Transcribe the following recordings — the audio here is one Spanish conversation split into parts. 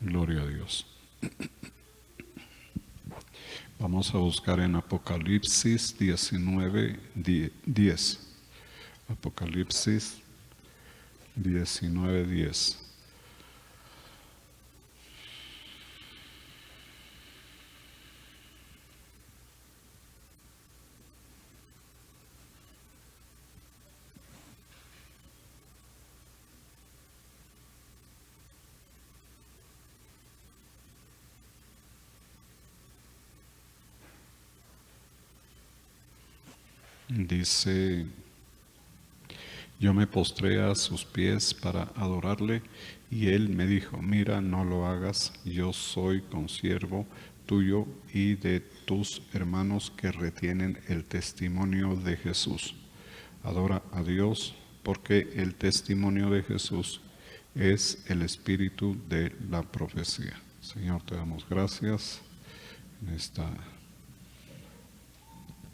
Gloria a Dios. Vamos a buscar en Apocalipsis 19:10. Apocalipsis 19:10. Dice: yo me postré a sus pies para adorarle, y él me dijo: mira, no lo hagas, yo soy consiervo tuyo y de tus hermanos que retienen el testimonio de Jesús. Adora a Dios, porque el testimonio de Jesús es el espíritu de la profecía. Señor, te damos gracias. En esta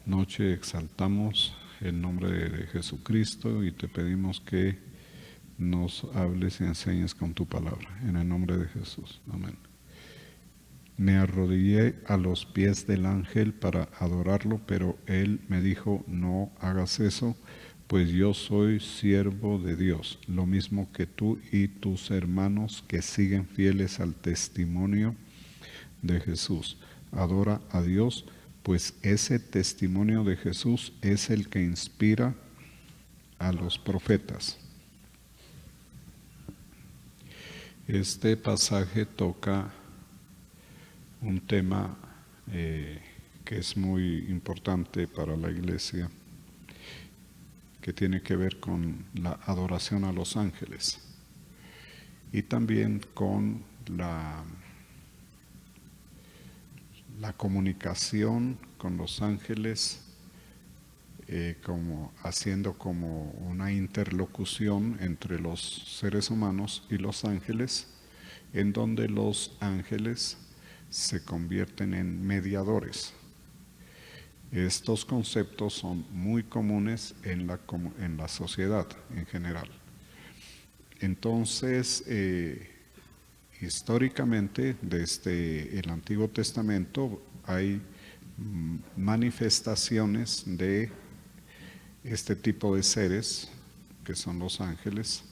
noche exaltamos el nombre de Jesucristo y te pedimos que nos hables y enseñes con tu palabra. En el nombre de Jesús. Amén. Me arrodillé a los pies del ángel para adorarlo, pero él me dijo: no hagas eso, pues yo soy siervo de Dios, lo mismo que tú y tus hermanos que siguen fieles al testimonio de Jesús. Adora a Dios, pues ese testimonio de Jesús es el que inspira a los profetas. Este pasaje toca un tema que es muy importante para la iglesia, que tiene que ver con la adoración a los ángeles y también con la comunicación con los ángeles, como haciendo como una interlocución entre los seres humanos y los ángeles, en donde los ángeles se convierten en mediadores. Estos conceptos son muy comunes en la sociedad en general. Entonces, históricamente, desde el Antiguo Testamento, hay manifestaciones de este tipo de seres, que son los ángeles,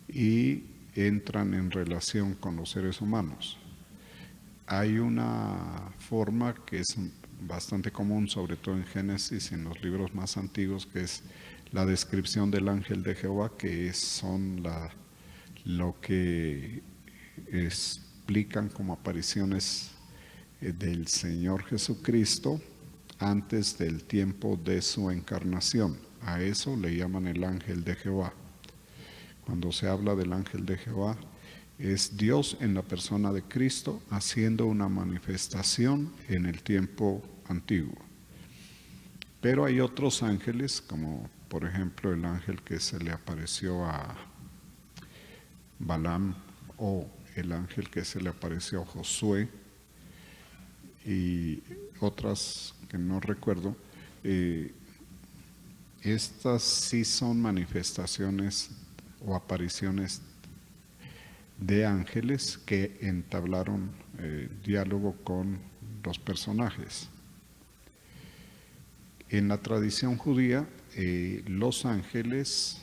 y entran en relación con los seres humanos. Hay una forma que es bastante común, sobre todo en Génesis y en los libros más antiguos, que es la descripción del ángel de Jehová, que son lo que explican como apariciones del Señor Jesucristo antes del tiempo de su encarnación. A eso le llaman el ángel de Jehová. Cuando se habla del ángel de Jehová, es Dios en la persona de Cristo haciendo una manifestación en el tiempo antiguo. Pero hay otros ángeles, como por ejemplo el ángel que se le apareció a Balaam, o el ángel que se le apareció a Josué, y otras que no recuerdo. Estas sí son manifestaciones o apariciones de ángeles que entablaron diálogo con los personajes. En la tradición judía, los ángeles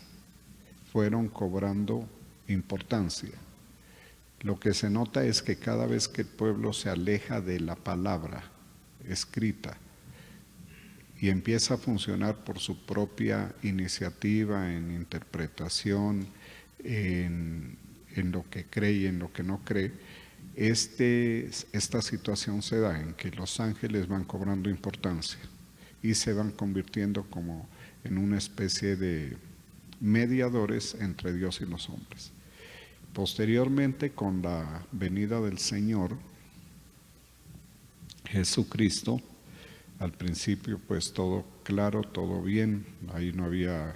fueron cobrando importancia. Lo que se nota es que cada vez que el pueblo se aleja de la palabra escrita y empieza a funcionar por su propia iniciativa, en interpretación, en lo que cree y en lo que no cree, esta situación se da en que los ángeles van cobrando importancia y se van convirtiendo como en una especie de mediadores entre Dios y los hombres. Posteriormente, con la venida del Señor Jesucristo, al principio pues todo claro, todo bien, ahí no había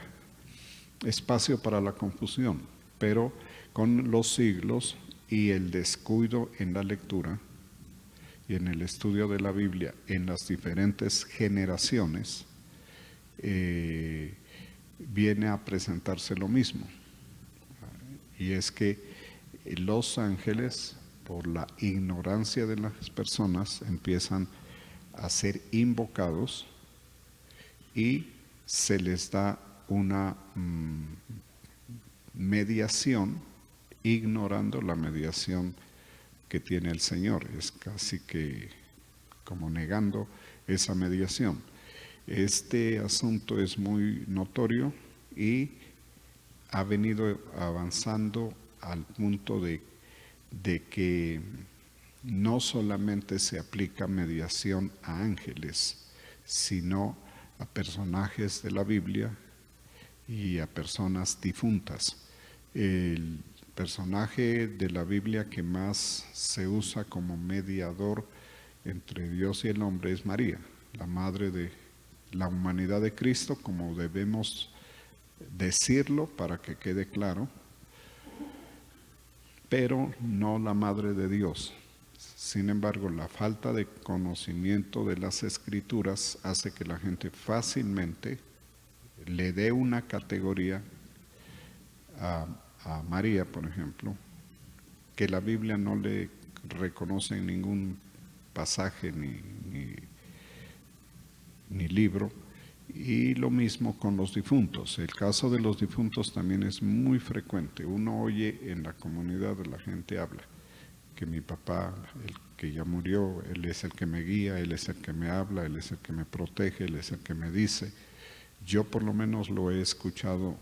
espacio para la confusión, pero con los siglos y el descuido en la lectura y en el estudio de la Biblia en las diferentes generaciones, viene a presentarse lo mismo. Y es que los ángeles por la ignorancia de las personas, empiezan a ser invocados y se les da una mediación, ignorando la mediación que tiene el Señor. Es casi que como negando esa mediación. Este asunto es muy notorio y ha venido avanzando al punto de que no solamente se aplica mediación a ángeles, sino a personajes de la Biblia y a personas difuntas. El personaje de la Biblia que más se usa como mediador entre Dios y el hombre es María, la madre de la humanidad de Cristo, como debemos decirlo para que quede claro, pero no la madre de Dios. Sin embargo, la falta de conocimiento de las Escrituras hace que la gente fácilmente le dé una categoría a María, por ejemplo, que la Biblia no le reconoce en ningún pasaje ni libro, y lo mismo con los difuntos. El caso de los difuntos también es muy frecuente. Uno oye en la comunidad, la gente habla que mi papá, el que ya murió, él es el que me guía, él es el que me habla, él es el que me protege, él es el que me dice. Yo por lo menos lo he escuchado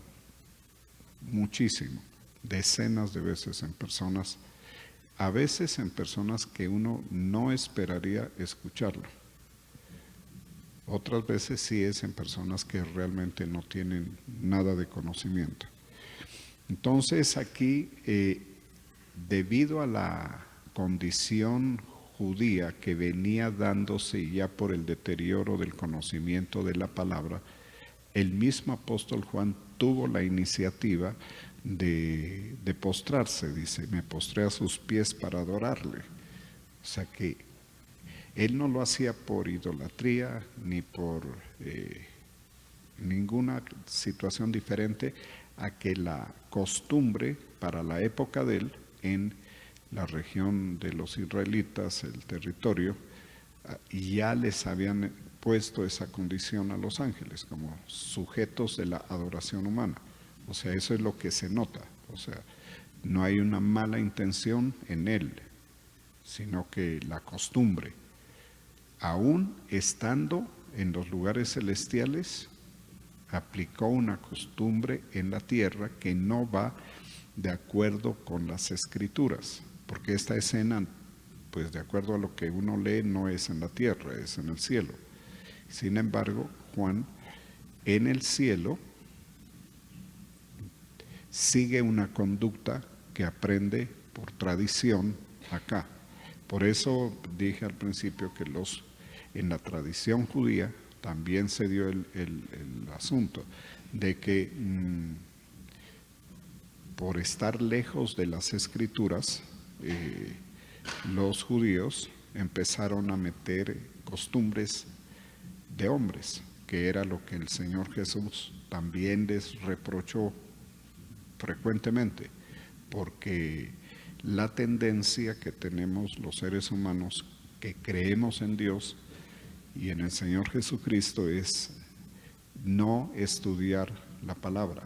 muchísimo, decenas de veces en personas, a veces en personas que uno no esperaría escucharlo. Otras veces sí es en personas que realmente no tienen nada de conocimiento. Entonces aquí, debido a la condición judía que venía dándose ya por el deterioro del conocimiento de la palabra, el mismo apóstol Juan tuvo la iniciativa de postrarse. Dice, me postré a sus pies para adorarle. O sea que él no lo hacía por idolatría ni por ninguna situación diferente a que la costumbre para la época de él en la región de los israelitas, el territorio, ya les habían puesto esa condición a los ángeles como sujetos de la adoración humana. O sea, eso es lo que se nota. O sea, no hay una mala intención en él, sino que la costumbre, aún estando en los lugares celestiales, aplicó una costumbre en la tierra que no va de acuerdo con las Escrituras, porque esta escena, pues de acuerdo a lo que uno lee, no es en la tierra, es en el cielo. Sin embargo, Juan en el cielo sigue una conducta que aprende por tradición acá. Por eso dije al principio que en la tradición judía también se dio el asunto de que por estar lejos de las Escrituras, los judíos empezaron a meter costumbres de hombres, que era lo que el Señor Jesús también les reprochó frecuentemente, porque la tendencia que tenemos los seres humanos que creemos en Dios y en el Señor Jesucristo es no estudiar la palabra.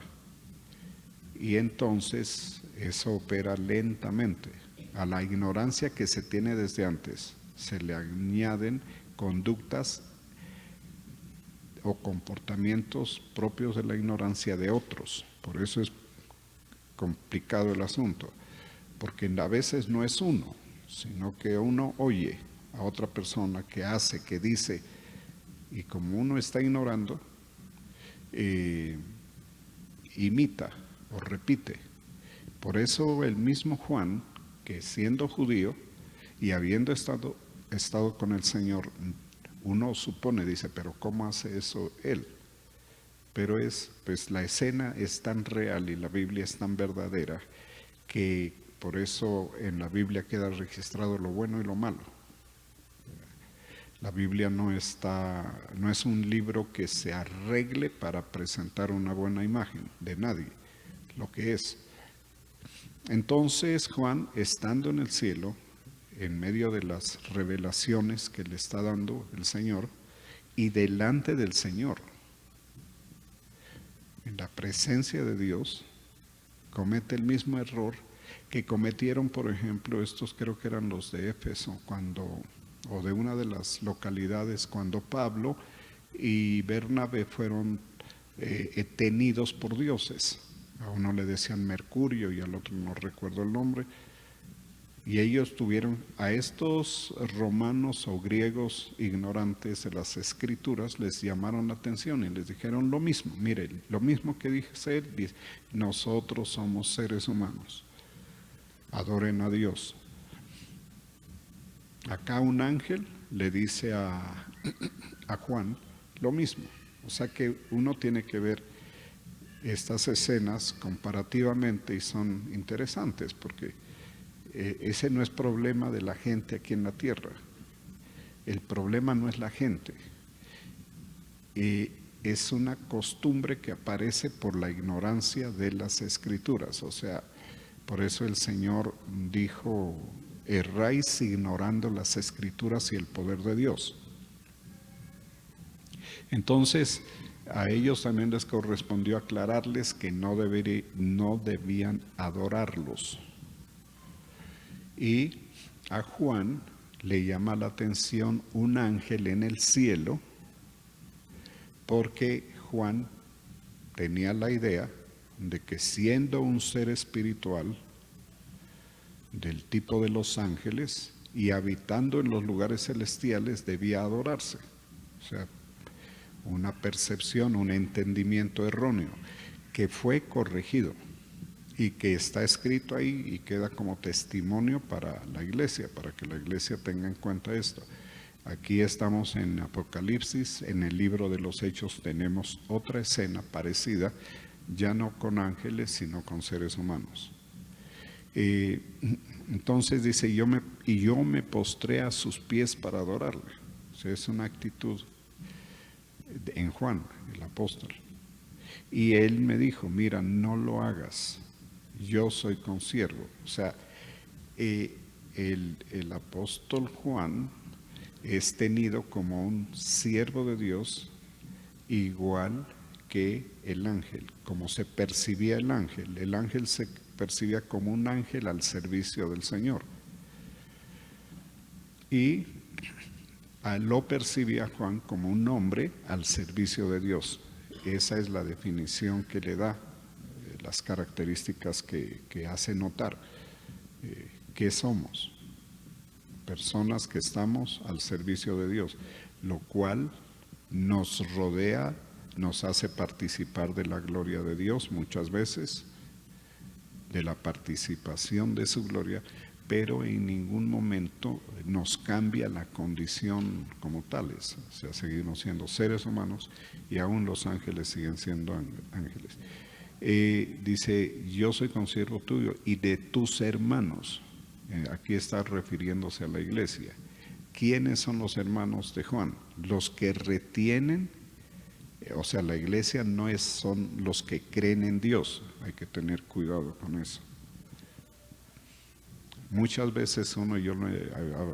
Y entonces eso opera lentamente. A la ignorancia que se tiene desde antes se le añaden conductas o comportamientos propios de la ignorancia de otros. Por eso es complicado el asunto, porque a veces no es uno, sino que uno oye a otra persona que hace, que dice, y como uno está ignorando, imita o repite. Por eso el mismo Juan, que siendo judío y habiendo estado con el Señor, uno supone, dice, pero ¿cómo hace eso él? Pero pues la escena es tan real y la Biblia es tan verdadera que por eso en la Biblia queda registrado lo bueno y lo malo. La Biblia no es un libro que se arregle para presentar una buena imagen de nadie, lo que es. Entonces Juan, estando en el cielo, en medio de las revelaciones que le está dando el Señor y delante del Señor, en la presencia de Dios, comete el mismo error que cometieron, por ejemplo, estos creo que eran los de Éfeso, o de una de las localidades, cuando Pablo y Bernabé fueron tenidos por dioses. A uno le decían Mercurio y al otro no recuerdo el nombre. Y ellos tuvieron a estos romanos o griegos ignorantes de las escrituras, les llamaron la atención y les dijeron lo mismo. Miren, lo mismo que dice él, dice, nosotros somos seres humanos, adoren a Dios. Acá un ángel le dice a Juan lo mismo. O sea que uno tiene que ver estas escenas comparativamente y son interesantes porque ese no es problema de la gente aquí en la tierra. El problema no es la gente. Es una costumbre que aparece por la ignorancia de las escrituras. O sea, por eso el Señor dijo, erráis ignorando las escrituras y el poder de Dios. Entonces, a ellos también les correspondió aclararles que no debían adorarlos. Y a Juan le llama la atención un ángel en el cielo, porque Juan tenía la idea de que siendo un ser espiritual del tipo de los ángeles y habitando en los lugares celestiales debía adorarse. O sea, una percepción, un entendimiento erróneo que fue corregido y que está escrito ahí y queda como testimonio para la iglesia, para que la iglesia tenga en cuenta esto. Aquí estamos en Apocalipsis, en el libro de los Hechos tenemos otra escena parecida, ya no con ángeles, sino con seres humanos. Entonces dice, yo me postré a sus pies para adorarle. O sea, es una actitud en Juan, el apóstol. Y él me dijo, mira, no lo hagas, yo soy consiervo. O sea, el apóstol Juan es tenido como un siervo de Dios, igual que el ángel, como se percibía el ángel. El ángel se percibía como un ángel al servicio del Señor. Y lo percibía Juan como un hombre al servicio de Dios. Esa es la definición que le da, las características que hace notar que somos personas que estamos al servicio de Dios, lo cual nos rodea, nos hace participar de la gloria de Dios muchas veces, de la participación de su gloria, pero en ningún momento nos cambia la condición como tales. O sea, seguimos siendo seres humanos y aún los ángeles siguen siendo ángeles. Dice, yo soy consiervo tuyo y de tus hermanos. Aquí está refiriéndose a la iglesia. ¿Quiénes son los hermanos de Juan? Los que retienen, o sea, la iglesia no son los que creen en Dios. Hay que tener cuidado con eso. Muchas veces yo lo he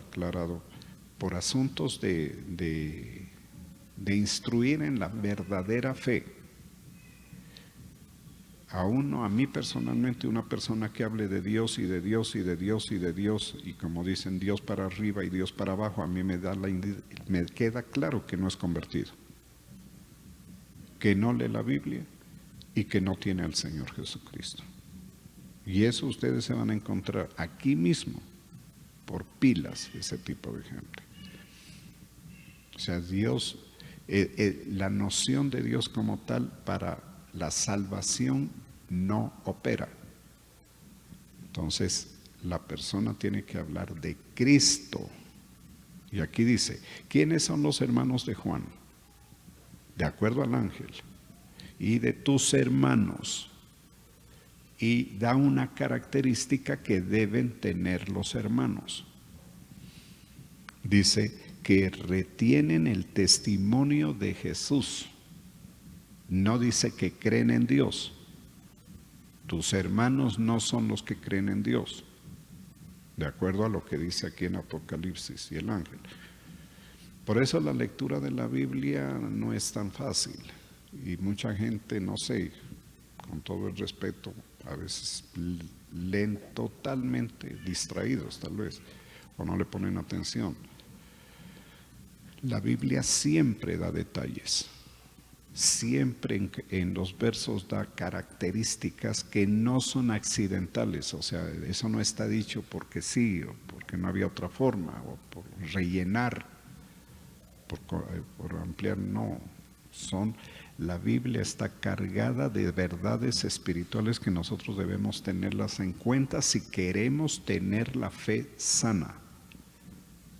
aclarado, por asuntos de instruir en la verdadera fe. A mí personalmente, una persona que hable de Dios y de Dios y de Dios y de Dios, y como dicen Dios para arriba y Dios para abajo, a mí me queda claro que no es convertido, que no lee la Biblia y que no tiene al Señor Jesucristo. Y eso ustedes se van a encontrar aquí mismo, por pilas, ese tipo de gente. O sea, Dios, la noción de Dios como tal para la salvación no opera. Entonces, la persona tiene que hablar de Cristo. Y aquí dice, ¿quiénes son los hermanos de Juan? De acuerdo al ángel. Y de tus hermanos. Y da una característica que deben tener los hermanos. Dice que retienen el testimonio de Jesús. No dice que creen en Dios. Tus hermanos no son los que creen en Dios. de acuerdo a lo que dice aquí en Apocalipsis y el ángel. Por eso la lectura de la Biblia no es tan fácil y mucha gente, no sé, con todo el respeto, a veces leen totalmente distraídos tal vez, o no le ponen atención. La Biblia siempre da detalles, siempre en los versos da características que no son accidentales, o sea, eso no está dicho porque sí, o porque no había otra forma, o por rellenar, por ampliar, no. La Biblia está cargada de verdades espirituales que nosotros debemos tenerlas en cuenta si queremos tener la fe sana,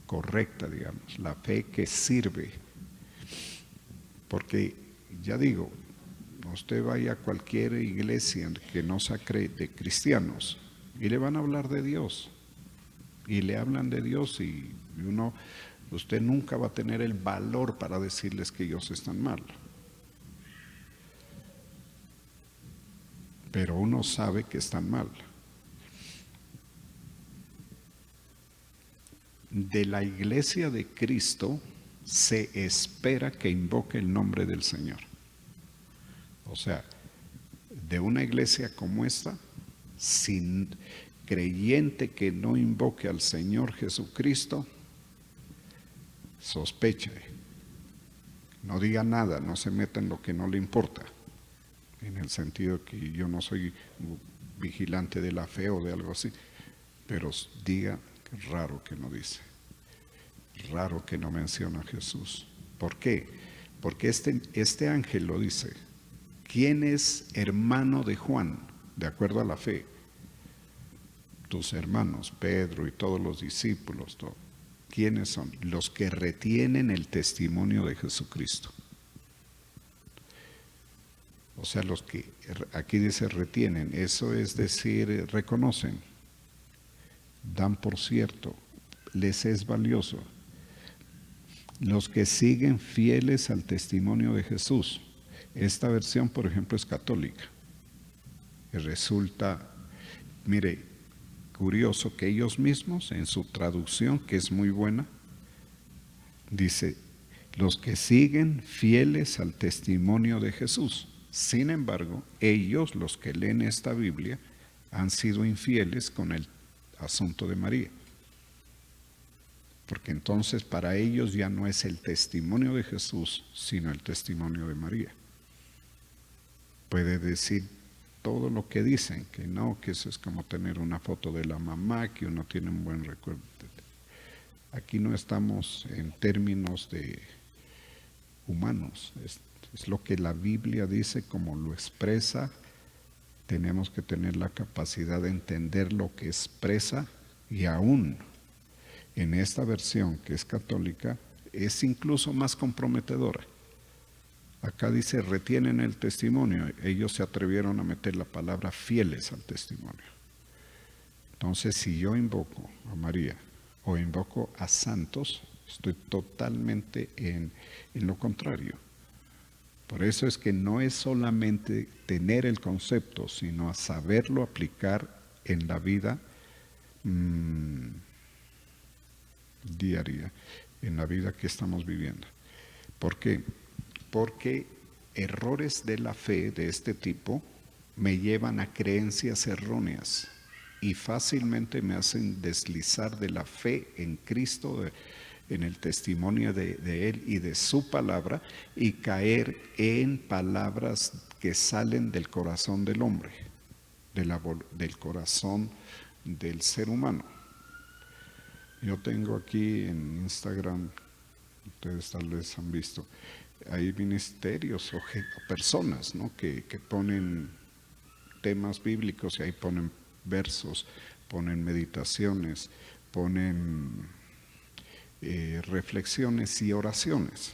correcta, digamos, la fe que sirve. Porque, ya digo, usted vaya a cualquier iglesia que no sea de cristianos y le van a hablar de Dios, y le hablan de Dios y usted nunca va a tener el valor para decirles que ellos están mal. Pero uno sabe que están mal. De la iglesia de Cristo se espera que invoque el nombre del Señor. O sea, de una iglesia como esta, sin creyente que no invoque al Señor Jesucristo, sospeche. No diga nada, no se meta en lo que no le importa. En el sentido que yo no soy vigilante de la fe o de algo así, pero diga, raro que no dice, raro que no menciona a Jesús. ¿Por qué? Porque este ángel lo dice. ¿Quién es hermano de Juan? De acuerdo a la fe. Tus hermanos, Pedro y todos los discípulos, todo. ¿Quiénes son? Los que retienen el testimonio de Jesucristo. O sea, los que aquí dice retienen, eso es decir, reconocen, dan por cierto, les es valioso. Los que siguen fieles al testimonio de Jesús. Esta versión, por ejemplo, es católica. Y resulta, mire, curioso que ellos mismos, en su traducción, que es muy buena, dice, los que siguen fieles al testimonio de Jesús. Sin embargo, ellos, los que leen esta Biblia, han sido infieles con el asunto de María. Porque entonces para ellos ya no es el testimonio de Jesús, sino el testimonio de María. Puede decir todo lo que dicen, que no, que eso es como tener una foto de la mamá, que uno tiene un buen recuerdo. Aquí no estamos en términos de humanos, es lo que la Biblia dice, como lo expresa. Tenemos que tener la capacidad de entender lo que expresa, y aún en esta versión que es católica es incluso más comprometedora. Acá dice retienen el testimonio, ellos se atrevieron a meter la palabra fieles al testimonio. Entonces, si yo invoco a María o invoco a santos, estoy totalmente en lo contrario. Por eso es que no es solamente tener el concepto, sino a saberlo aplicar en la vida diaria, en la vida que estamos viviendo. ¿Por qué? Porque errores de la fe de este tipo me llevan a creencias erróneas y fácilmente me hacen deslizar de la fe en Cristo, en el testimonio de Él y de su palabra, y caer en palabras que salen del corazón del hombre, del corazón del ser humano. Yo tengo aquí en Instagram, ustedes tal vez han visto, hay ministerios o personas, ¿no?, que ponen temas bíblicos y ahí ponen versos, ponen meditaciones, ponen reflexiones y oraciones.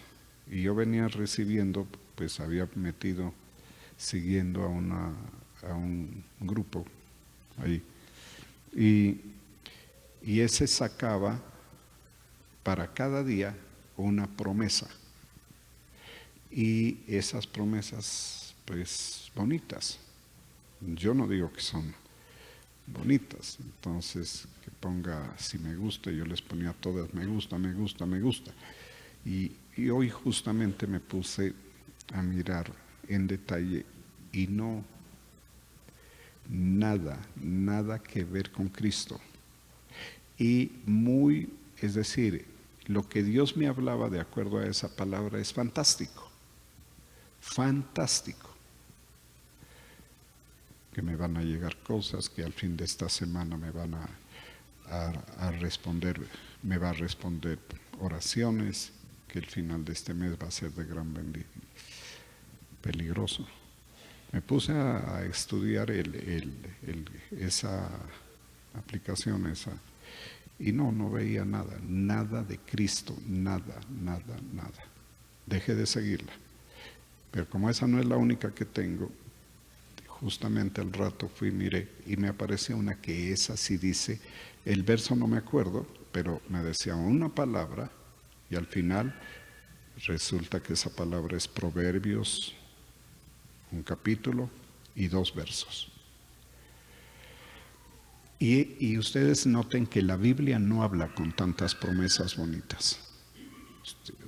Y yo venía recibiendo, pues había metido, siguiendo a un grupo ahí, y ese sacaba para cada día una promesa, y esas promesas pues bonitas, yo no digo que son bonitas. Entonces, que ponga si me gusta, yo les ponía todas me gusta, me gusta, me gusta. Y hoy justamente me puse a mirar en detalle y no, nada que ver con Cristo. Y es decir, lo que Dios me hablaba de acuerdo a esa palabra es fantástico, fantástico. Que me van a llegar cosas, que al fin de esta semana me van a responder, me va a responder oraciones, que el final de este mes va a ser de gran peligroso. Me puse a estudiar esa aplicación, y no veía nada de Cristo, nada. Dejé de seguirla. Pero como esa no es la única que tengo, justamente al rato fui, miré, y me apareció una que esa sí dice, el verso no me acuerdo, pero me decía una palabra, y al final resulta que esa palabra es Proverbios, un capítulo y 2 versos. Y ustedes noten que la Biblia no habla con tantas promesas bonitas.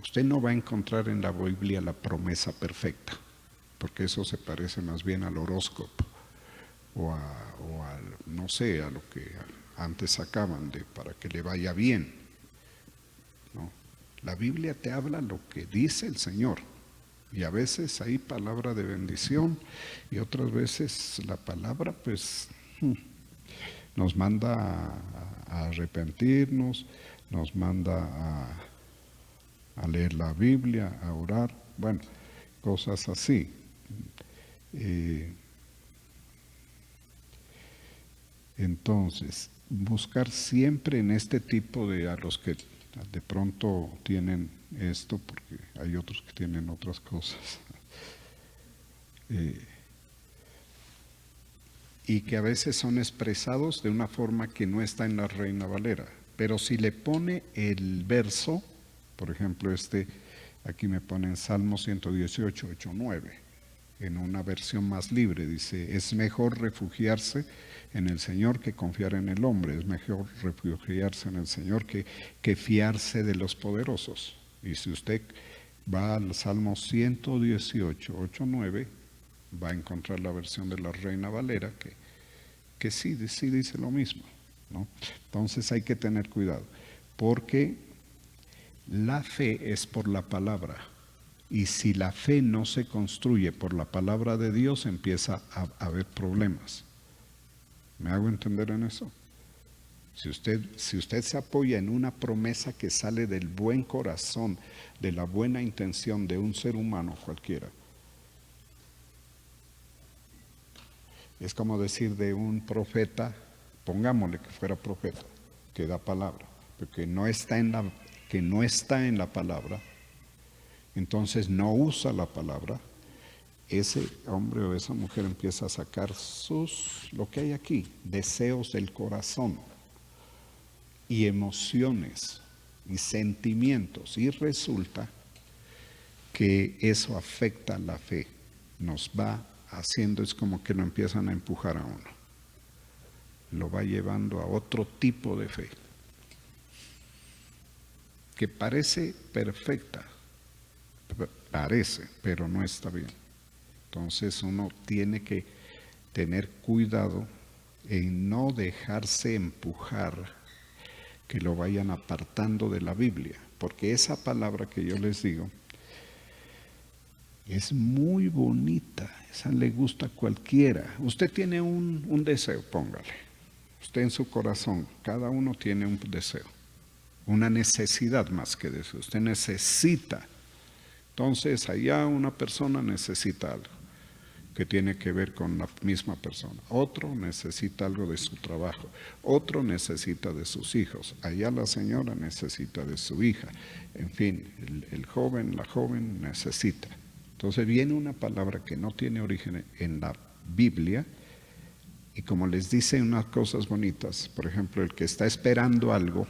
Usted no va a encontrar en la Biblia la promesa perfecta, porque eso se parece más bien al horóscopo o no sé, a lo que antes sacaban para que le vaya bien. ¿No? La Biblia te habla lo que dice el Señor, y a veces hay palabra de bendición y otras veces la palabra pues nos manda a arrepentirnos, nos manda a leer la Biblia, a orar, bueno, cosas así. Entonces, buscar siempre en este tipo a los que de pronto tienen esto, porque hay otros que tienen otras cosas, y que a veces son expresados de una forma que no está en la Reina Valera, pero si le pone el verso, por ejemplo aquí me ponen Salmo 118, 8, 9, en una versión más libre, dice, es mejor refugiarse en el Señor que confiar en el hombre, es mejor refugiarse en el Señor que fiarse de los poderosos. Y si usted va al Salmo 118, 8, 9, va a encontrar la versión de la Reina Valera que sí dice lo mismo, ¿no? Entonces hay que tener cuidado, porque la fe es por la palabra, y si la fe no se construye por la palabra de Dios, empieza a haber problemas. ¿Me hago entender en eso? Si usted se apoya en una promesa que sale del buen corazón, de la buena intención de un ser humano cualquiera, es como decir de un profeta, pongámosle que fuera profeta, que da palabra, pero que no está en la palabra, entonces no usa la palabra, ese hombre o esa mujer empieza a sacar lo que hay aquí, deseos del corazón y emociones y sentimientos, y resulta que eso afecta la fe, nos va haciendo, es como que lo empiezan a empujar a uno, lo va llevando a otro tipo de fe, que parece perfecta, pero no está bien. Entonces uno tiene que tener cuidado en no dejarse empujar, que lo vayan apartando de la Biblia, porque esa palabra que yo les digo es muy bonita, esa le gusta a cualquiera. Usted tiene un deseo, póngale, usted en su corazón, cada uno tiene un deseo, una necesidad más que deseo, usted necesita. Entonces allá una persona necesita algo que tiene que ver con la misma persona, otro necesita algo de su trabajo, otro necesita de sus hijos, allá la señora necesita de su hija, en fin, el joven, la joven necesita. Entonces viene una palabra que no tiene origen en la Biblia, y como les dice unas cosas bonitas, por ejemplo, el que está esperando algo,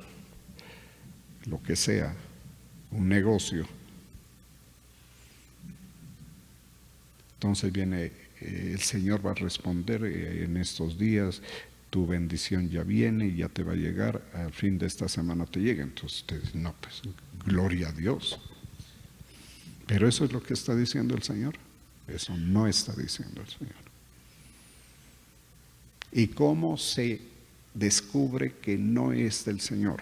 lo que sea, un negocio, entonces viene, el Señor va a responder en estos días, tu bendición ya viene y ya te va a llegar, al fin de esta semana te llega. Entonces usted dice, no, pues gloria a Dios. Pero eso es lo que está diciendo el Señor. Eso no está diciendo el Señor. ¿Y cómo se descubre que no es del Señor?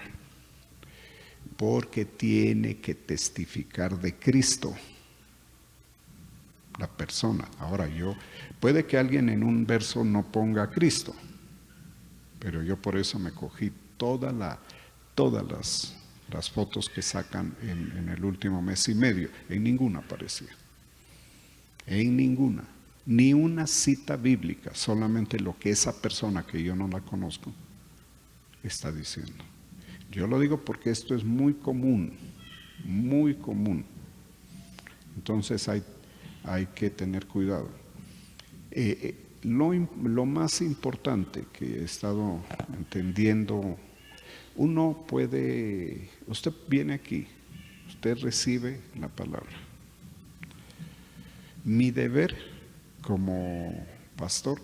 Porque tiene que testificar de Cristo, la persona. Ahora puede que alguien en un verso no ponga a Cristo, pero yo por eso me cogí todas las fotos que sacan en el último mes y medio. En ninguna aparecía. En ninguna. Ni una cita bíblica, solamente lo que esa persona, que yo no la conozco, está diciendo. Yo lo digo porque esto es muy común, muy común. Entonces hay que tener cuidado. Lo más importante que he estado entendiendo, usted viene aquí, usted recibe la palabra. Mi deber como pastor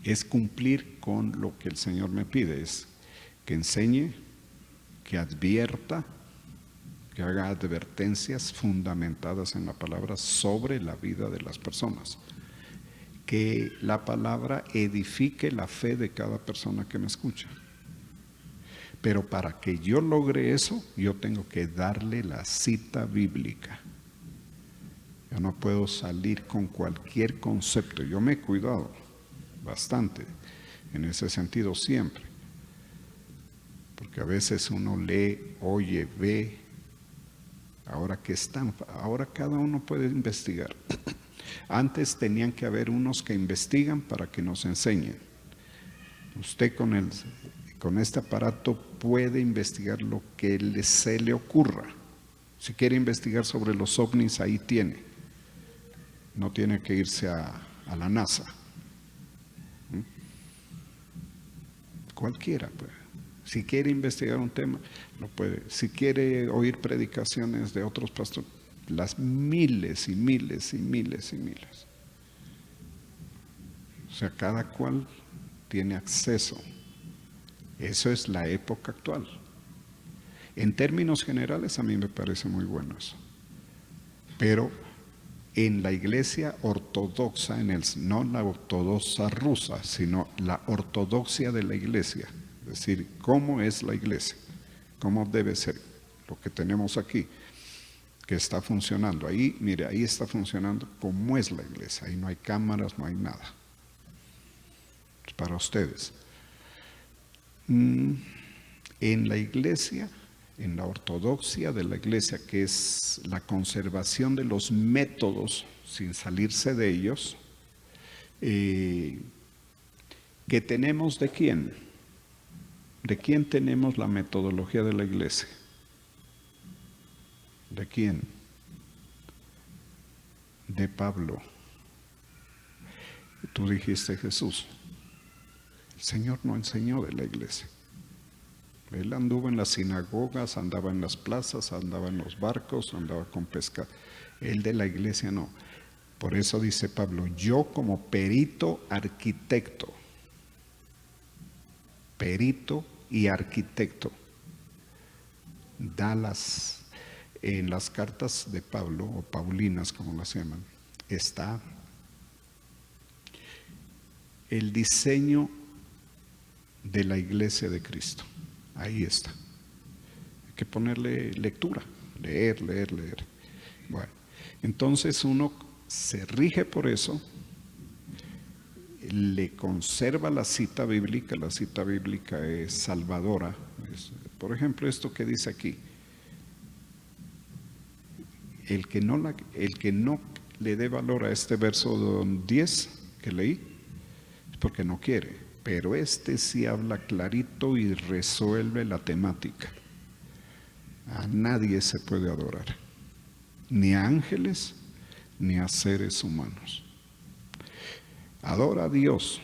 es cumplir con lo que el Señor me pide, es que enseñe, que advierta, que haga advertencias fundamentadas en la palabra sobre la vida de las personas, que la palabra edifique la fe de cada persona que me escucha. Pero para que yo logre eso, yo tengo que darle la cita bíblica. Yo no puedo salir con cualquier concepto. Yo me he cuidado bastante en ese sentido siempre, porque a veces uno lee, oye, ve. Ahora cada uno puede investigar. Antes tenían que haber unos que investigan para que nos enseñen. Usted con este aparato puede investigar lo que se le ocurra. Si quiere investigar sobre los ovnis, ahí tiene. No tiene que irse a la NASA. Cualquiera puede. Si quiere investigar un tema, lo puede. Si quiere oír predicaciones de otros pastores, las miles y miles y miles y miles. O sea, cada cual tiene acceso. Eso es la época actual. En términos generales, a mí me parece muy bueno eso. Pero en la iglesia ortodoxa, no la ortodoxa rusa, sino la ortodoxia de la iglesia, es decir, cómo es la iglesia, cómo debe ser, lo que tenemos aquí, que está funcionando. Ahí, mire, ahí está funcionando cómo es la iglesia, ahí no hay cámaras, no hay nada. Es para ustedes. En la iglesia, en la ortodoxia de la iglesia, que es la conservación de los métodos sin salirse de ellos, que tenemos ¿de quién? ¿De quién tenemos la metodología de la iglesia? ¿De quién? De Pablo. Tú dijiste Jesús. El Señor no enseñó de la iglesia. Él anduvo en las sinagogas, andaba en las plazas, andaba en los barcos, andaba con pesca. Él de la iglesia no. Por eso dice Pablo, yo como perito y arquitecto, en las cartas de Pablo, o paulinas como las llaman, está el diseño de la iglesia de Cristo. Ahí está. Hay que ponerle lectura, leer. Bueno, entonces uno se rige por eso, le conserva la cita bíblica. La cita bíblica es salvadora. Por ejemplo, esto que dice aquí. El que no le dé valor a este verso 10 que leí, es porque no quiere. Pero este sí habla clarito y resuelve la temática. A nadie se puede adorar, ni a ángeles, ni a seres humanos. Adora a Dios,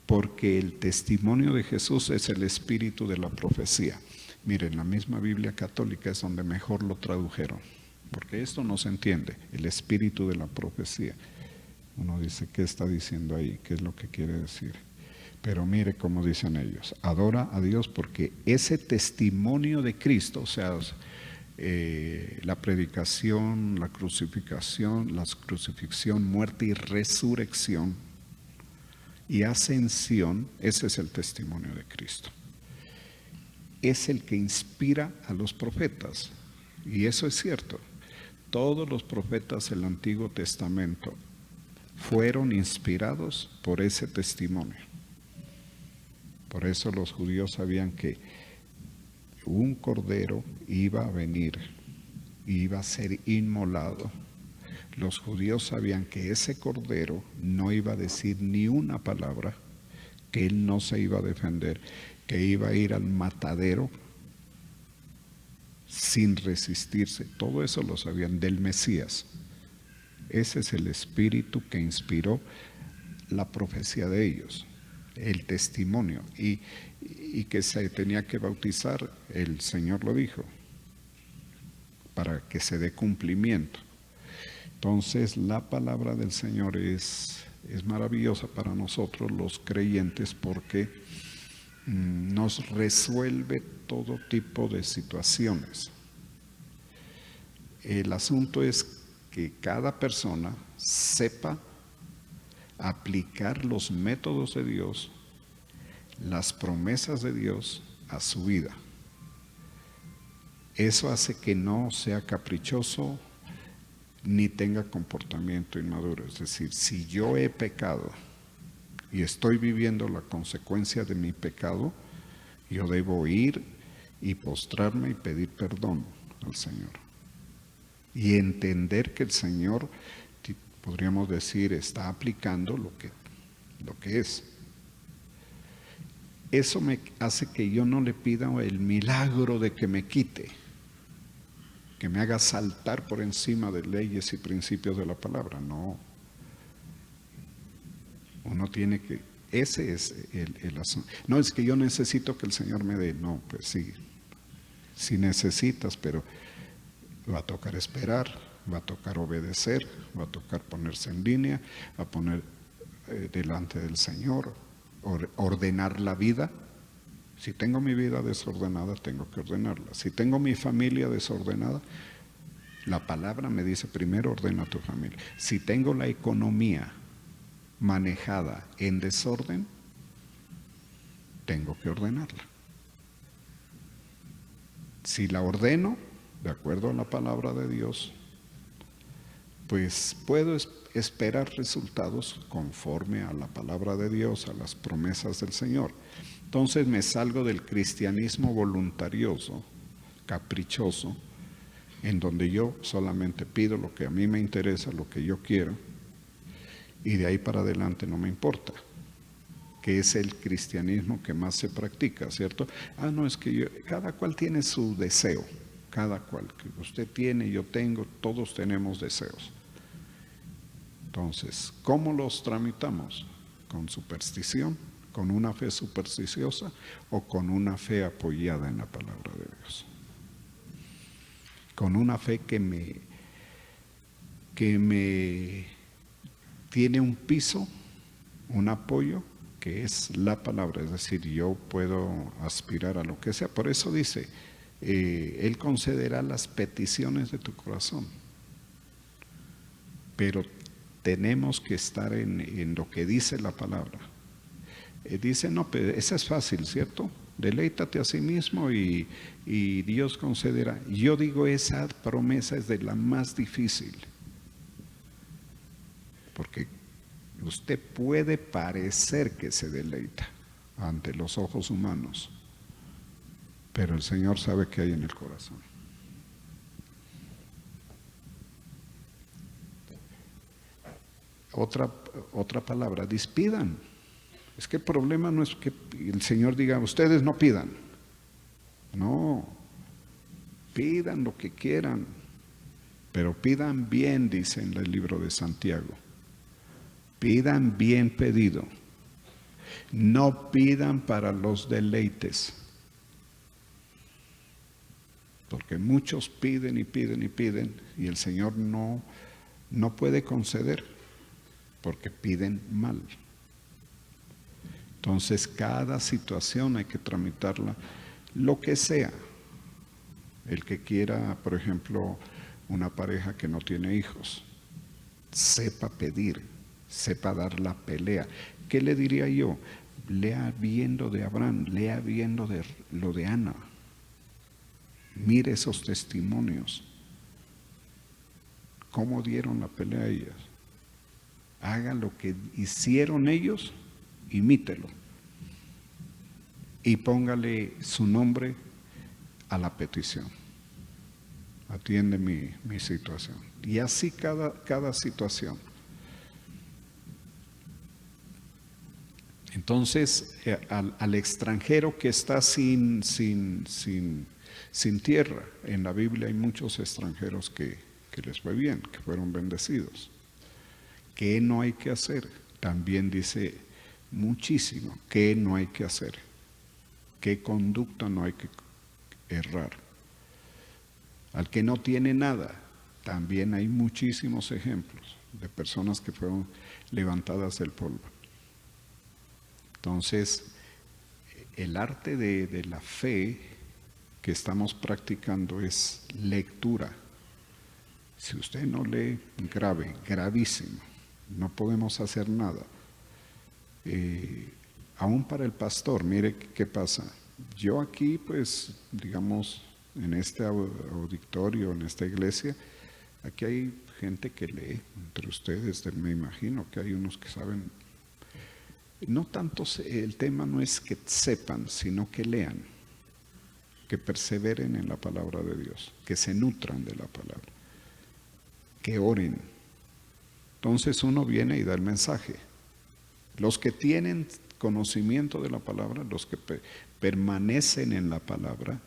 porque el testimonio de Jesús es el espíritu de la profecía. Miren, la misma Biblia católica es donde mejor lo tradujeron, porque esto no se entiende, el espíritu de la profecía. Uno dice, ¿qué está diciendo ahí? ¿Qué es lo que quiere decir? Pero mire cómo dicen ellos, adora a Dios porque ese testimonio de Cristo, o sea, la predicación, la crucifixión, muerte y resurrección y ascensión, ese es el testimonio de Cristo. Es el que inspira a los profetas, y eso es cierto. Todos los profetas del Antiguo Testamento fueron inspirados por ese testimonio. Por eso los judíos sabían que un cordero iba a venir, iba a ser inmolado. Los judíos sabían que ese cordero no iba a decir ni una palabra, que él no se iba a defender, que iba a ir al matadero sin resistirse. Todo eso lo sabían del Mesías. Ese es el espíritu que inspiró la profecía de ellos, el testimonio, y que se tenía que bautizar, el Señor lo dijo, para que se dé cumplimiento. Entonces la palabra del Señor es maravillosa para nosotros los creyentes porque nos resuelve todo tipo de situaciones. El asunto es que cada persona sepa aplicar los métodos de Dios, las promesas de Dios a su vida. Eso hace que no sea caprichoso ni tenga comportamiento inmaduro. Es decir, si yo he pecado y estoy viviendo la consecuencia de mi pecado, yo debo ir y postrarme y pedir perdón al Señor. Y entender que el Señor, podríamos decir, está aplicando lo que es. Eso me hace que yo no le pida el milagro de que me quite, que me haga saltar por encima de leyes y principios de la palabra. No. Uno tiene que, ese es el asunto. No es que yo necesito que el Señor me dé. No, pues sí necesitas, pero va a tocar esperar, va a tocar obedecer, va a tocar ponerse en línea, va a poner delante del Señor, ordenar la vida. Si tengo mi vida desordenada, tengo que ordenarla. Si tengo mi familia desordenada, la palabra me dice primero ordena tu familia. Si tengo la economía manejada en desorden, tengo que ordenarla. Si la ordeno de acuerdo a la palabra de Dios, pues puedo esperar resultados conforme a la palabra de Dios, a las promesas del Señor. Entonces me salgo del cristianismo voluntarioso, caprichoso, en donde yo solamente pido lo que a mí me interesa, lo que yo quiero, y de ahí para adelante no me importa, que es el cristianismo que más se practica, ¿cierto? No, es que cada cual tiene su deseo, cada cual, que usted tiene, yo tengo, todos tenemos deseos. Entonces, ¿cómo los tramitamos? ¿Con superstición? ¿Con una fe supersticiosa? ¿O con una fe apoyada en la palabra de Dios? Con una fe que me tiene un piso, un apoyo, que es la palabra. Es decir, yo puedo aspirar a lo que sea. Por eso dice, Él concederá las peticiones de tu corazón. Pero tenemos que estar en lo que dice la palabra. Dice, no, pero esa es fácil, ¿cierto? Deleítate a sí mismo y Dios concederá. Yo digo, esa promesa es de la más difícil. Porque usted puede parecer que se deleita ante los ojos humanos, pero el Señor sabe qué hay en el corazón. Otra palabra, pidan. Es que el problema no es que el Señor diga, ustedes no pidan. No, pidan lo que quieran, pero pidan bien, dice en el libro de Santiago. Pidan bien pedido. No pidan para los deleites. Porque muchos piden y piden y piden y el Señor no puede conceder. porque piden mal. Entonces, cada situación hay que tramitarla, lo que sea. El que quiera, por ejemplo, una pareja que no tiene hijos, sepa pedir, sepa dar la pelea. ¿Qué le diría yo? Lea bien lo de Abraham, lea bien lo de Ana. Mire esos testimonios. ¿Cómo dieron la pelea a ellas? Haga lo que hicieron ellos, imítelo. Y póngale su nombre a la petición. Atiende mi situación. Y así cada situación. Entonces, al extranjero que está sin tierra, en la Biblia hay muchos extranjeros que les fue bien, que fueron bendecidos. ¿Qué no hay que hacer? También dice muchísimo. ¿Qué no hay que hacer? ¿Qué conducta no hay que errar? Al que no tiene nada, también hay muchísimos ejemplos de personas que fueron levantadas del polvo. Entonces, el arte de la fe que estamos practicando es lectura. Si usted no lee, gravísimo. No podemos hacer nada. Aún para el pastor, mire qué pasa. Yo aquí, pues, digamos, en este auditorio, en esta iglesia, aquí hay gente que lee, entre ustedes, me imagino que hay unos que saben. No tanto, el tema no es que sepan, sino que lean, que perseveren en la palabra de Dios, que se nutran de la palabra, que oren. Entonces uno viene y da el mensaje. Los que tienen conocimiento de la palabra, los que permanecen en la palabra,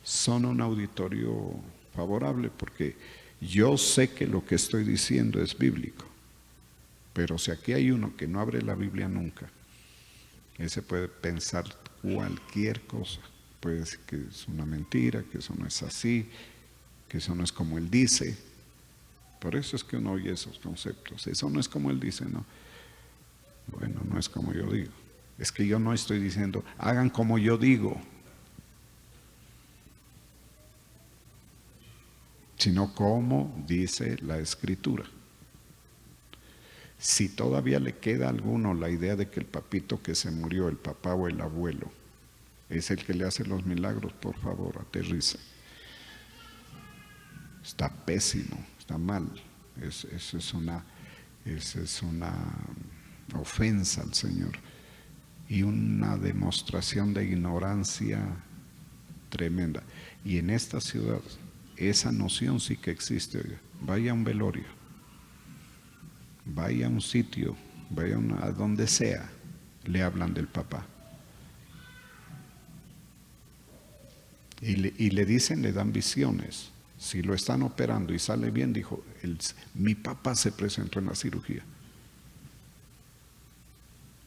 son un auditorio favorable, porque yo sé que lo que estoy diciendo es bíblico. Pero si aquí hay uno que no abre la Biblia nunca, ese puede pensar cualquier cosa. Puede decir que es una mentira, que eso no es así, que eso no es como él dice. Por eso es que uno oye esos conceptos. Eso no es como él dice, no. Bueno, no es como yo digo. Es que yo no estoy diciendo, hagan como yo digo, sino como dice la Escritura. Si todavía le queda a alguno la idea de que el papito que se murió, el papá o el abuelo, es el que le hace los milagros, por favor, aterriza. Está pésimo, está mal. Eso es una ofensa al Señor y una demostración de ignorancia tremenda. Y en esta ciudad, esa noción sí que existe. Oiga. Vaya a un velorio, vaya a un sitio, vaya a donde sea, le hablan del papá. Y le dicen, le dan visiones. Si lo están operando y sale bien, dijo, mi papá se presentó en la cirugía.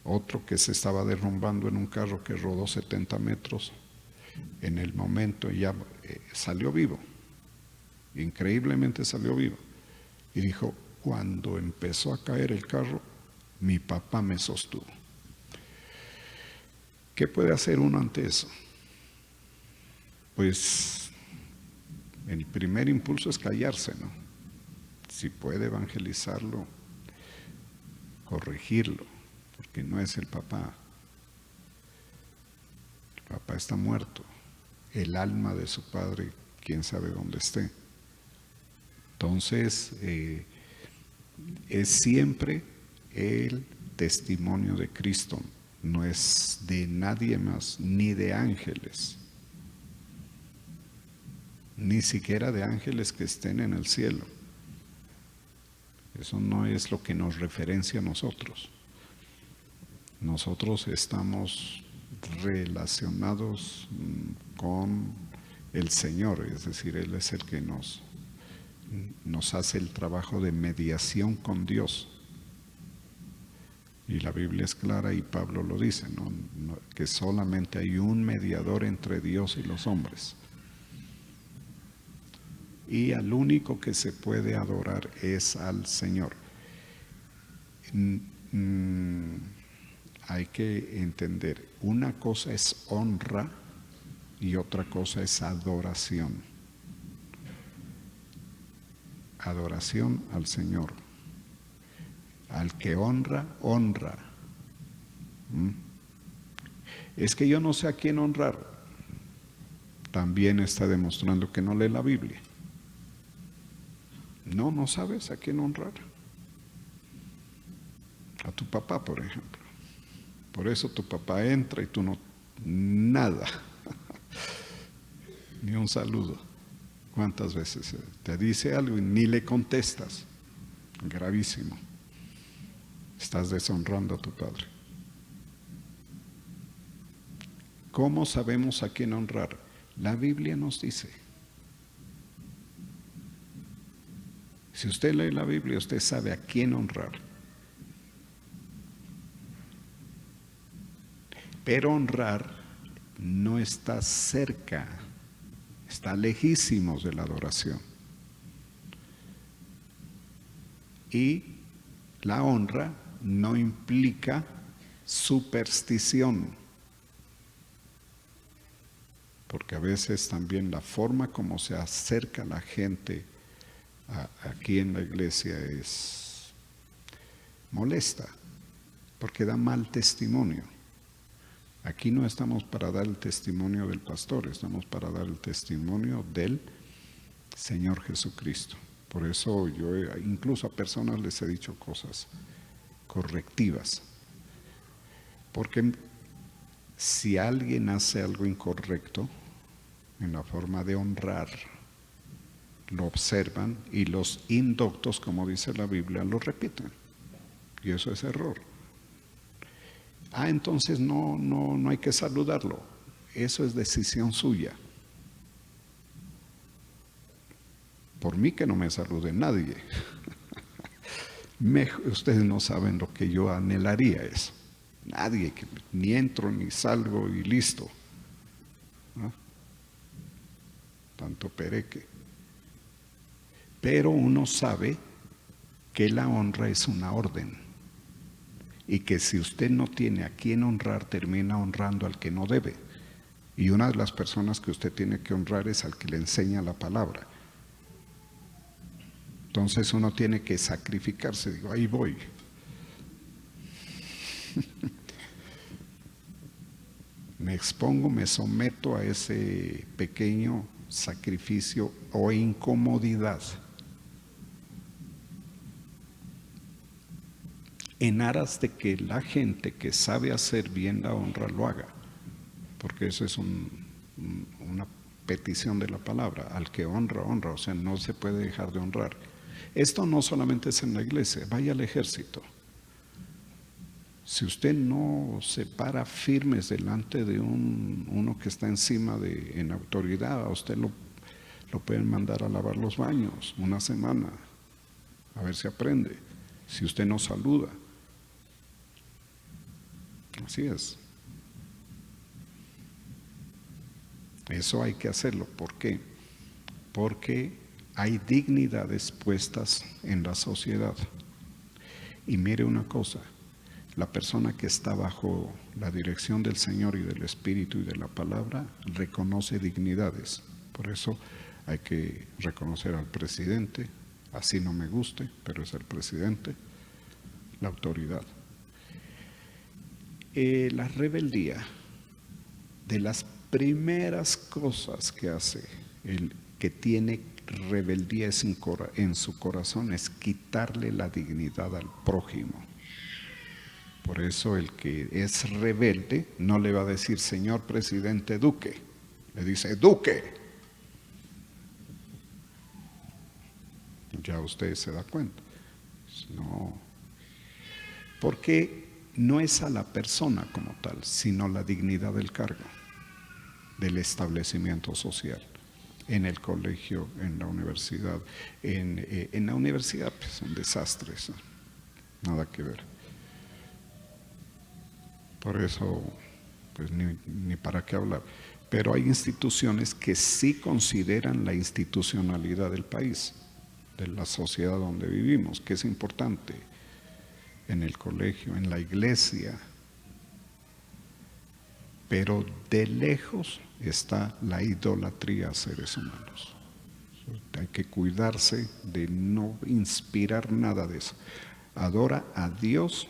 Otro que se estaba derrumbando en un carro que rodó 70 metros, en el momento ya salió vivo. Increíblemente salió vivo. Y dijo, cuando empezó a caer el carro, mi papá me sostuvo. ¿Qué puede hacer uno ante eso? Pues el primer impulso es callarse, ¿no? Si puede evangelizarlo, corregirlo, porque no es el papá. El papá está muerto. El alma de su padre, quién sabe dónde esté. Entonces, es siempre el testimonio de Cristo, no es de nadie más, ni de ángeles, ni siquiera de ángeles que estén en el cielo. Eso no es lo que nos referencia a nosotros. Nosotros estamos relacionados con el Señor, es decir, Él es el que nos hace el trabajo de mediación con Dios. Y la Biblia es clara y Pablo lo dice, ¿no? Que solamente hay un mediador entre Dios y los hombres. Y al único que se puede adorar es al Señor. hay que entender, una cosa es honra y otra cosa es adoración. Adoración al Señor. Al que honra, honra. Es que yo no sé a quién honrar. También está demostrando que no lee la Biblia. No sabes a quién honrar. A tu papá, por ejemplo. Por eso tu papá entra y tú no, nada. Ni un saludo. ¿Cuántas veces te dice algo y ni le contestas? Gravísimo. Estás deshonrando a tu padre. ¿Cómo sabemos a quién honrar? La Biblia nos dice. Si usted lee la Biblia, usted sabe a quién honrar. Pero honrar no está cerca, está lejísimos de la adoración. Y la honra no implica superstición, porque a veces también la forma como se acerca la gente aquí en la iglesia es molesta, porque da mal testimonio. Aquí no estamos para dar el testimonio del pastor, estamos para dar el testimonio del Señor Jesucristo. Por eso yo incluso a personas les he dicho cosas correctivas. Porque si alguien hace algo incorrecto en la forma de honrar, lo observan y los indoctos, como dice la Biblia, lo repiten. Y eso es error. Entonces no hay que saludarlo. Eso es decisión suya. Por mí que no me salude nadie. Ustedes no saben lo que yo anhelaría eso. Nadie, que ni entro ni salgo y listo. ¿No? Tanto pereque. Pero uno sabe que la honra es una orden. Y que si usted no tiene a quién honrar, termina honrando al que no debe. Y una de las personas que usted tiene que honrar es al que le enseña la palabra. Entonces uno tiene que sacrificarse. Digo, ahí voy. Me expongo, me someto a ese pequeño sacrificio o incomodidad en aras de que la gente que sabe hacer bien la honra lo haga, porque eso es una petición de la palabra. Al que honra, honra, o sea, no se puede dejar de honrar. Esto no solamente es en la iglesia, vaya al ejército. Si usted no se para firmes delante de uno que está encima en autoridad, a usted lo pueden mandar a lavar los baños una semana, a ver si aprende. Si usted no saluda. Así es. Eso hay que hacerlo. ¿Por qué? Porque hay dignidades puestas en la sociedad. Y mire una cosa, la persona que está bajo la dirección del Señor y del Espíritu y de la palabra reconoce dignidades. Por eso hay que reconocer al presidente, así no me guste, pero es el presidente, la autoridad. La rebeldía, de las primeras cosas que hace el que tiene rebeldía en su corazón, es quitarle la dignidad al prójimo. Por eso el que es rebelde no le va a decir señor presidente Duque, le dice Duque. Ya usted se da cuenta. No, porque no es a la persona como tal, sino la dignidad del cargo, del establecimiento social, en el colegio, en la universidad. En la universidad pues, son desastres, nada que ver. Por eso, pues ni para qué hablar. Pero hay instituciones que sí consideran la institucionalidad del país, de la sociedad donde vivimos, que es importante. en el colegio, en la iglesia. Pero de lejos está la idolatría a seres humanos. Hay que cuidarse de no inspirar nada de eso. Adora a Dios,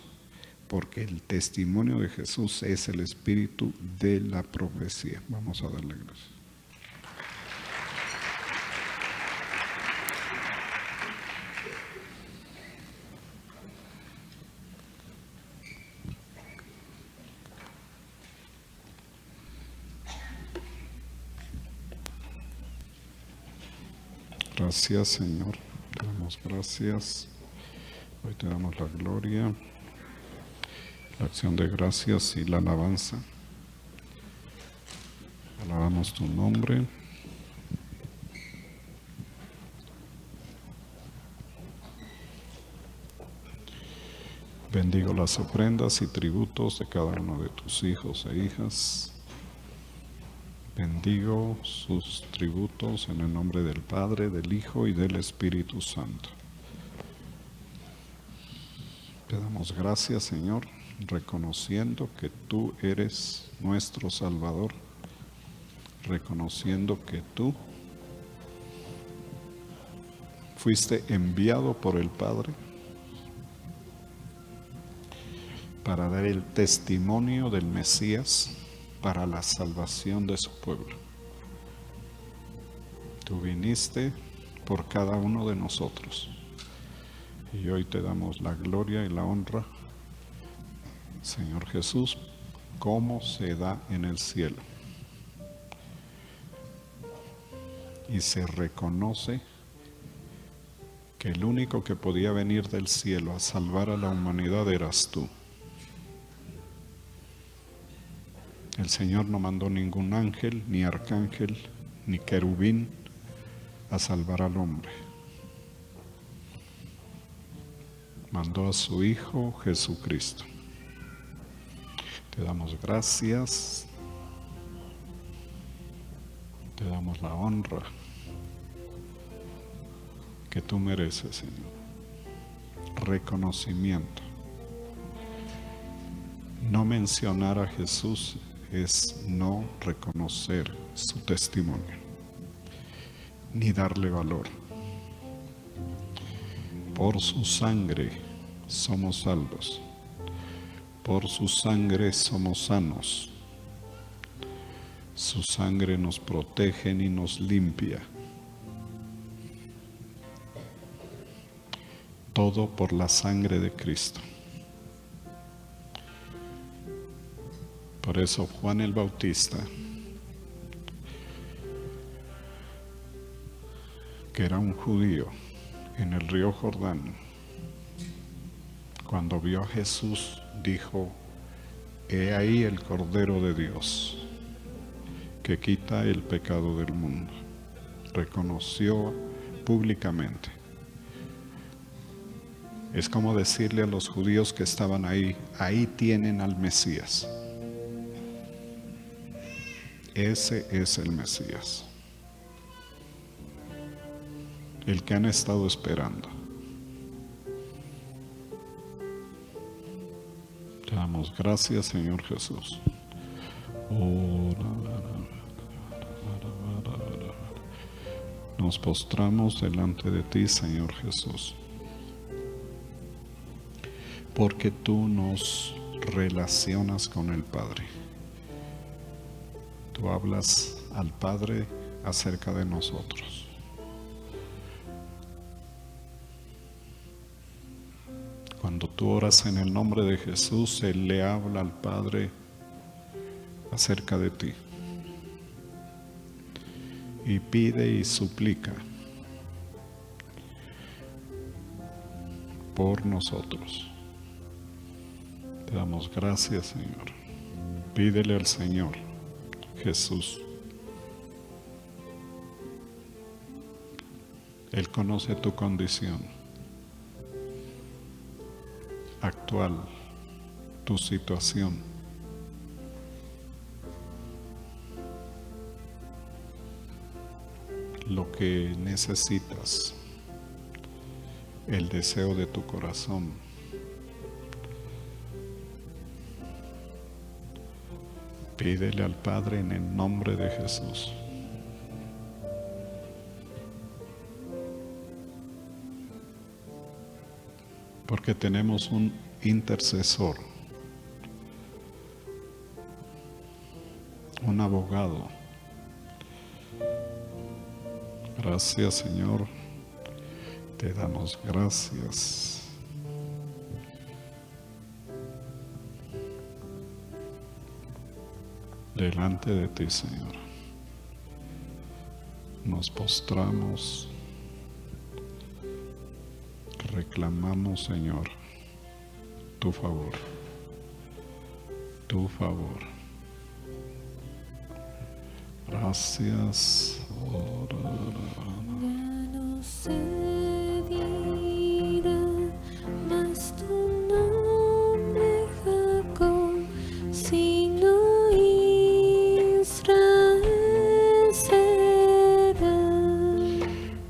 porque el testimonio de Jesús es el espíritu de la profecía. Vamos a darle gracias. Gracias, Señor. Te damos gracias. Hoy te damos la gloria, la acción de gracias y la alabanza. Alabamos tu nombre. Bendigo las ofrendas y tributos de cada uno de tus hijos e hijas. Bendigo sus tributos en el nombre del Padre, del Hijo y del Espíritu Santo. Te damos gracias, Señor, reconociendo que tú eres nuestro Salvador, reconociendo que tú fuiste enviado por el Padre para dar el testimonio del Mesías para la salvación de su pueblo. Tú viniste por cada uno de nosotros y hoy te damos la gloria y la honra, Señor Jesús, como se da en el cielo. Y se reconoce que el único que podía venir del cielo a salvar a la humanidad eras tú. El Señor no mandó ningún ángel, ni arcángel, ni querubín a salvar al hombre. Mandó a su Hijo Jesucristo. Te damos gracias, te damos la honra que tú mereces, Señor. Reconocimiento. No mencionar a Jesús es no reconocer su testimonio, ni darle valor. Por su sangre somos salvos, por su sangre somos sanos, su sangre nos protege y nos limpia. Todo por la sangre de Cristo. Por eso Juan el Bautista, que era un judío, en el río Jordán, cuando vio a Jesús, dijo: he ahí el Cordero de Dios, que quita el pecado del mundo. Reconoció públicamente. Es como decirle a los judíos que estaban ahí: ahí tienen al Mesías. Ese es el Mesías, el que han estado esperando. Te damos gracias, Señor Jesús. Nos postramos delante de ti, Señor Jesús, porque tú nos relacionas con el Padre. Tú hablas al Padre acerca de nosotros. Cuando tú oras en el nombre de Jesús, Él le habla al Padre acerca de ti. Y pide y suplica por nosotros. Te damos gracias, Señor. Pídele al Señor Jesús. Él conoce tu condición actual, tu situación. Lo que necesitas, el deseo de tu corazón, Pídele al Padre en el nombre de Jesús. Porque tenemos un intercesor, un abogado. Gracias, Señor. Te damos gracias. Delante de ti, Señor, nos postramos, reclamamos, Señor, tu favor, tu favor. Gracias. Ya no se dirá más tu nombre, Jacob, sino Israel será.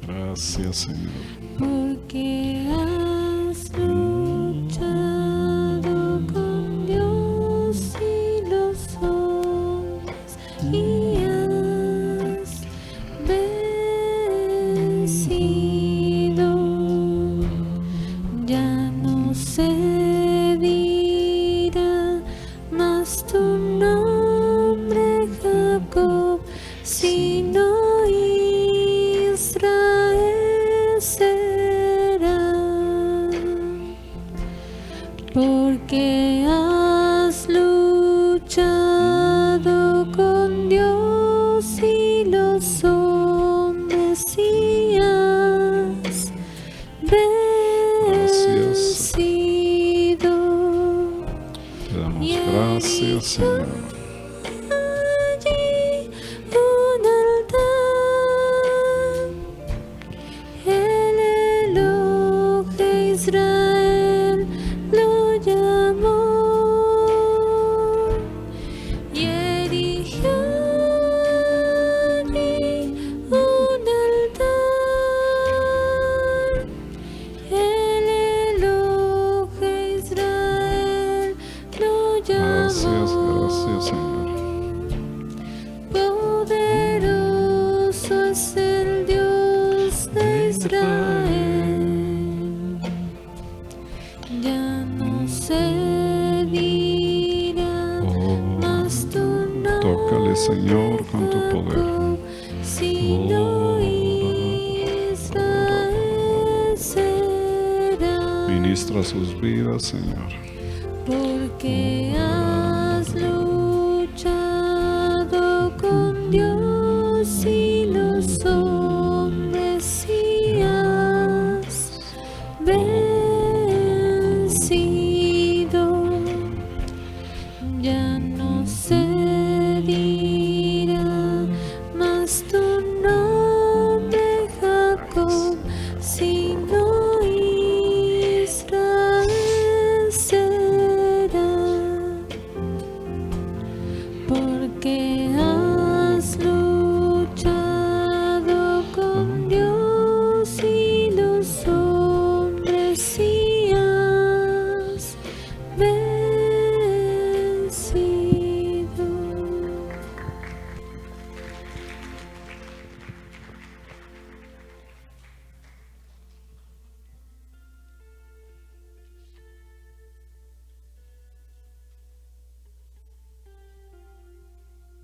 Gracias, Señor. Porque has luchado con Dios y los hombres y has vencido. Ya no se dirá más tu nombre, Jacob, sino Israel será. Porque has luchado con Dios y los hombres y has vencido. Te damos gracias, Señor. Allí un altar, el Elohe Israel lo llamó y erigió allí un altar, el Elohe Israel lo Gracias, gracias, llamó. Señor. Poderoso es el Dios de Israel. Ya no se dirá más tu nombre, Tócale, Señor, con tu poder. Jacob, sino Israel será. Ministra sus vidas, Señor. Porque